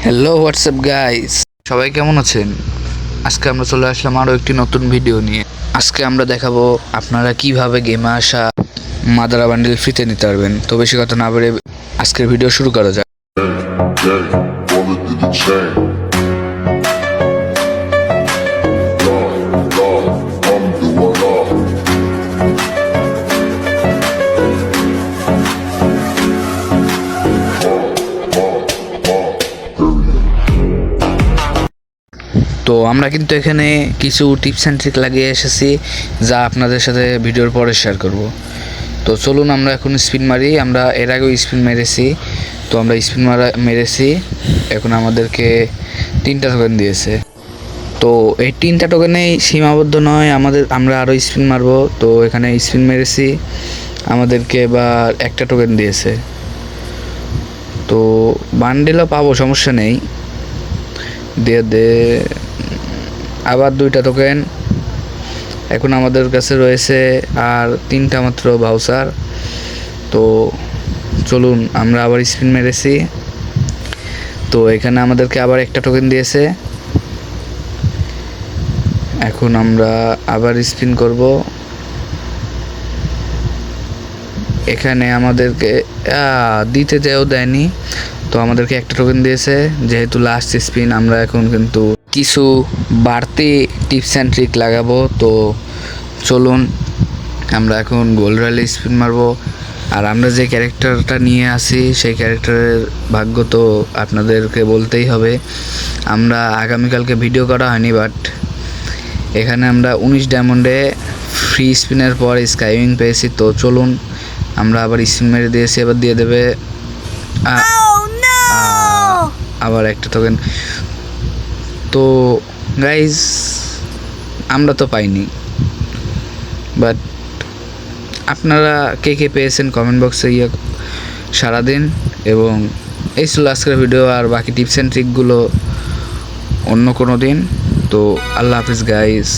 Hello WhatsApp guys, সবাই কেমন আছেন? আজকে আমরা চলে আসলাম আরও একটি নতুন ভিডিও নিয়ে। আজকে আমরা দেখাবো আপনারা কিভাবে গেমে আসা মাদারা বান্ডেল ফ্রিতে নিতে পারবেন। তো বেশি কথা না বলে আজকের ভিডিও শুরু করা যাক। তো আমরা কিন্তু এখানে কিছু টিপস অ্যান্ড ট্রিক লাগিয়ে এসেছি, যা আপনাদের সাথে ভিডিওর পরে শেয়ার করব। তো চলুন আমরা এখন স্পিন মারি। আমরা এর আগেও স্পিন মেরেছি, তো আমরা স্পিন মেরেছি। এখন আমাদেরকে 3টা টোকেন দিয়েছে। তো এই 3টা টোকেনেই সীমাবদ্ধ নয়, আমরা আরও স্পিন মারবো। তো এখানে স্পিন মেরেছি, আমাদেরকে এবার 1টা টোকেন দিয়েছে। তো বান্ডেলও পাবো, সমস্যা নেই, দিয়ে আবার 2টা টোকেন। এখন আমাদের কাছে রয়েছে আর 3টা মাত্র ভাউচার। তো চলুন আমরা আবার স্পিন মেরেছি। তো এখানে আমাদেরকে আবার 1টা টোকেন দিয়েছে। এখন আমরা আবার স্পিন করব। এখানে আমাদেরকে দিতে যেও দেয়নি, তো আমাদেরকে 1টা টোকেন দিয়েছে। যেহেতু লাস্ট স্পিন, আমরা এখন কিন্তু কিছু বাড়তি টিপস অ্যান্ড ট্রিক লাগাবো। তো চলুন আমরা এখন গোল্ড রয়্যালে স্পিন মারবো। আর আমরা যে ক্যারেক্টারটা নিয়ে আসি সেই ক্যারেক্টারের ভাগ্য তো আপনাদেরকে বলতেই হবে। আমরা আগামীকালকে ভিডিও করা হয়নি, বাট এখানে আমরা 19 ডায়মন্ডে ফ্রি স্পিনের পর স্কাইউইং পেয়েছি। তো চলুন আমরা আবার স্পিন মেরে দিয়েছি, এবার দিয়ে দেবে আবার 1টা টোকেন। তো গাইজ আমরা তো পাইনি, বাট আপনারা কে কে পেয়েছেন কমেন্ট বক্সে সারাদিন। এবং এই ছিল আজকের ভিডিও, আর বাকি টিপস অ্যান্ড ট্রিকগুলো অন্য কোনো দিন। তো আল্লাহ হাফিজ গাইজ।